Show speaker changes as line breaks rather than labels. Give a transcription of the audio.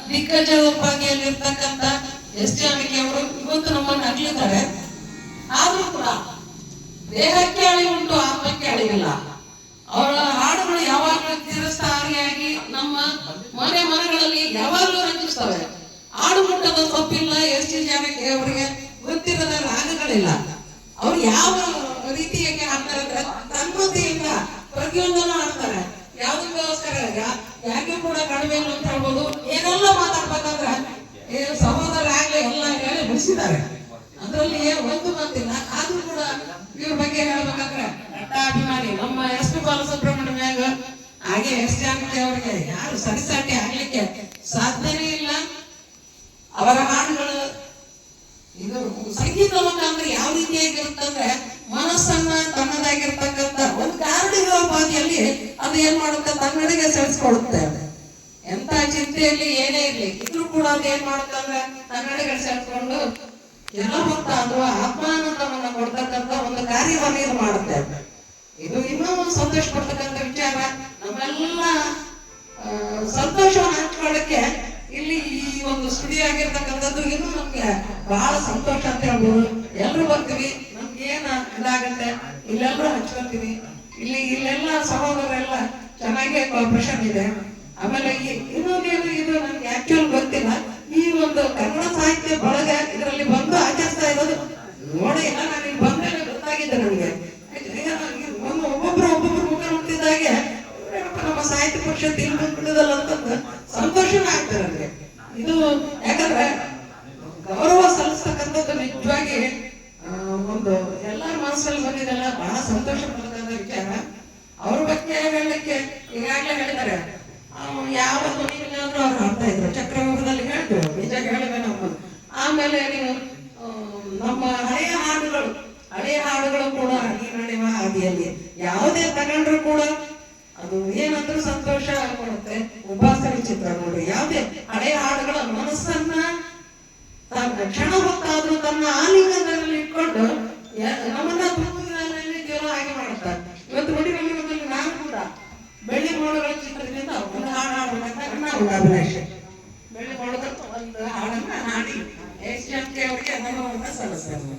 ದಿಗ್ಗಜ ಉಪಾಧಿಯಲ್ಲಿರ್ತಕ್ಕಂಥ ಎಸ್ ಜಾನಕಿ ಅವರು ಇವತ್ತು ನಮ್ಮನ್ನು ಅಗಲಿದ್ದಾರೆ. ಆದ್ರೂ ಕೂಡ ದೇಹಕ್ಕೆ ಅಳಿವು ಉಂಟು, ಆತ್ಮಕ್ಕೆ ಅಳಿವಿಲ್ಲ. ಅವರ ಹಾಡುಗಳು ಯಾವಾಗಲೂ ಚಿರಸ್ಥಾಯಿಯಾಗಿ ನಮ್ಮ ಮನೆಗಳಲ್ಲಿ ಯಾವಾಗಲೂ ರಂಜಿಸ್ತವೆ. ಹಾಡು ಮುಟ್ಟದ ತಪ್ಪಿಲ್ಲ ಎಸ್ ಜಾನಕಿ ಅವರಿಗೆ, ಗೊತ್ತಿರದ ರಾಗಗಳಿಲ್ಲ. ಅವ್ರು ಯಾವ ರೀತಿಯಾಗಿ ಹಾಡ್ತಾರೆ ಅಂದ್ರೆ ತನ್ಮತಿಯಿಂದ ಪ್ರತಿಯೊಂದನ್ನು ಹಾಡ್ತಾರೆ. ಯಾವುದಕ್ಕೋಸ್ಕರ ಯಾಕೆ ಕೂಡ ಕಡಿಮೆ ಇಲ್ಲ ಅಂತ ಹೇಳ್ಬೋದು. ಏನೆಲ್ಲ ಮಾತಾಡ್ಬೇಕಂದ್ರೆ ಸಹೋದರ ಆಗ್ಲೇ ಎಲ್ಲ ಹೇಳಿ ಬಿಡಿಸಿದ್ದಾರೆ, ಅದರಲ್ಲಿ ಒಂದು ಮಾತಿಲ್ಲ. ಆದ್ರೂ ಕೂಡ ಇವ್ರ ಬಗ್ಗೆ ಹೇಳ್ಬೇಕಂದ್ರೆ ಅಭಿಮಾನಿ ನಮ್ಮ ಎಸ್ ಪಿ ಬಾಲಸುಬ್ರಹ್ಮಣ್ಯ ಹಾಗೆ ಎಸ್ ಜಾನಕಿ ಅವರಿಗೆ ಯಾರು ಸರಿಸಾಟಿ ಆಗ್ಲಿಕ್ಕೆ ಸಾಧ್ಯನೇ ಇಲ್ಲ. ಅವರ ಹಾಡುಗಳು ಇದು ಸಂಗೀತ ಮುಖಾಂತರ ಯಾವ ರೀತಿಯಾಗಿರುತ್ತಂದ್ರೆ ಮನಸ್ಸನ್ನ ತನ್ನದಾಗಿರ್ತಕ್ಕಂಥ ಒಂದು ಗಾರುಡಿಗಳ ಬಾದಿಯಲ್ಲಿ ಅದು ಏನ್ ಮಾಡುತ್ತೆ, ತನ್ನಡೆಗೆ ಸೆಳೆಸ್ಕೊಡುತ್ತೆ. ಎಂತ ಚಿಂತೆಯಲ್ಲಿ ಏನೇ ಇರ್ಲಿ ಇದ್ರೂ ಕೂಡ ಅದು ಏನ್ ಮಾಡುತ್ತಂದ್ರೆ ತನ್ನಡೆಗೆ ಸೆಳೆಸ್ಕೊಂಡು ಎಲ್ಲ ಭಕ್ತ ಅಥವಾ ಆತ್ಮಾನಂದವನ್ನ ಕೊಡ್ತಕ್ಕಂಥ ಒಂದು ಕಾರ್ಯವನ್ನ ಇದು ಮಾಡುತ್ತೆ. ಇದು ಇನ್ನೂ ಒಂದು ಸಂತೋಷ ಪಡ್ತಕ್ಕಂಥ ವಿಚಾರ. ನಮ್ಮೆಲ್ಲ ಸಂತೋಷವನ್ನು ಹಂಚ್ಕೊಳ್ಳಕ್ಕೆ ಇಲ್ಲಿ ಈ ಒಂದು ಸ್ಟುಡಿಯೋ ಆಗಿರ್ತಕ್ಕಂಥದ್ದು ಇನ್ನೂ ನಮ್ಗೆ ಬಹಳ ಸಂತೋಷ ಅಂತ ಹೇಳ್ಬೋದು. ಎಲ್ರು ಬರ್ತೀವಿ, ನಮ್ಗೆ ಏನ ಇದಾಗತ್ತೆ ಇಲ್ಲೆಲ್ಲರೂ ಹಚ್ಕೊತೀವಿ. ಇಲ್ಲೆಲ್ಲ ಸಹೋದರೆಲ್ಲ ಚೆನ್ನಾಗಿ ಕಾಂಪಿಟೇಷನ್ ಇದೆ. ಆಮೇಲೆ ಇನ್ನೊಂದೇನು ಇದು ನನ್ಗೆ ಆಕ್ಚುಲ್ ಗೊತ್ತಿಲ್ಲ, ಈ ಒಂದು ಕನ್ನಡ ಸಾಹಿತ್ಯ ಬಳಗ ಇದರಲ್ಲಿ ಬಂದು ಆಚರಿಸ್ತಾ ಇರೋದು ನೋಡಿ ಇಲ್ಲ. ನಾನು ಇಲ್ಲಿ ಬಂದ್ರೆ ಗೊತ್ತಾಗಿದೆ ನನಗೆ. ಒಬ್ಬೊಬ್ರು ಮುಖ ನೋಡ್ತಿದ್ದಾಗೆ ನಮ್ಮ ಸಾಹಿತ್ಯ ಪರಿಷತ್ ಇಲ್ಲಿ ಬಂದ್ಬಿಟ್ಟಿದಲ್ಲ ಅಂತಂದು ಸಂತೋಷನ ಆಗ್ತದೆ ನನಗೆ. ಇದು ಯಾಕಂದ್ರೆ ಗೌರವ ಸಲ್ಲಿಸ್ತಕ್ಕಂಥದ್ದು ನಿಜವಾಗಿ ಒಂದು ಎಲ್ಲರ ಮನಸ್ಸಲ್ಲಿ ಬಂದಿದೆಲ್ಲ ಬಹಳ ಸಂತೋಷ ಪಡ್ತಕ್ಕಂಥ ವಿಚಾರ. ಅವ್ರ ಬಗ್ಗೆ ಹೇಳಲಿಕ್ಕೆ ಈಗಾಗಲೇ ಹೇಳಿದ್ದಾರೆ, ಯಾವ ಧ್ವನಿಯಿಲ್ಲಾದ್ರೂ ಅವ್ರು ಹಾಡ್ತಾ ಇದ್ರು. ಚಕ್ರವ್ಯೂಹದಲ್ಲಿ ಹೇಳಿದ್ರು, ನಿಜ ಹೇಳಿದೆ ನಮ್ಮ. ಆಮೇಲೆ ನೀವು ನಮ್ಮ ಹಳೆಯ ಹಾಡುಗಳು ಕೂಡ ಈ ನಡೆಯುವ ಹಾದಿಯಲ್ಲಿ ಯಾವುದೇ ತಗೊಂಡ್ರು ಕೂಡ ಅದು ಏನಂದ್ರೂ ಸಂತೋಷ ಕೊಡುತ್ತೆ. ಉಪಾಸನೆ ಚಿತ್ರ ನೋಡ್ರಿ, ಯಾವುದೇ ಹಳೆಯ ಹಾಡುಗಳ ಮನಸ್ಸನ್ನ ಕ್ಷಣ ಹೊತ್ತಾದ್ರೂ ತನ್ನ ಆಲಿಂಗನದಲ್ಲಿ ಇಟ್ಕೊಂಡು ನಮ್ಮನ್ನ ಜೀವನ ಹಾಗೆ ಮಾಡುತ್ತಾರೆ. ಇವತ್ತು ನುಡಿಗಲ್ಲಿನಲ್ಲಿ ನಾನು ಕೂಡ ಬೆಳ್ಳಿ ಮೋಡಗಳ ಚಿತ್ರದಿಂದ ಒಂದು ಹಾಡು ಹಾಡ್ಬೇಕಂತ ನನ್ನ ಒಂದು ಅಭಿಲಾಷ. ಬೆಳ್ಳಿ ಮೋಡದ ಒಂದು ಹಾಡನ್ನ ಹಾಡಿ ಎಸ್ ಜಾನಕಿ ಅವರಿಗೆ ಅನುಭವವನ್ನು ಸಲ್ಲಿಸ್ತಾರೆ.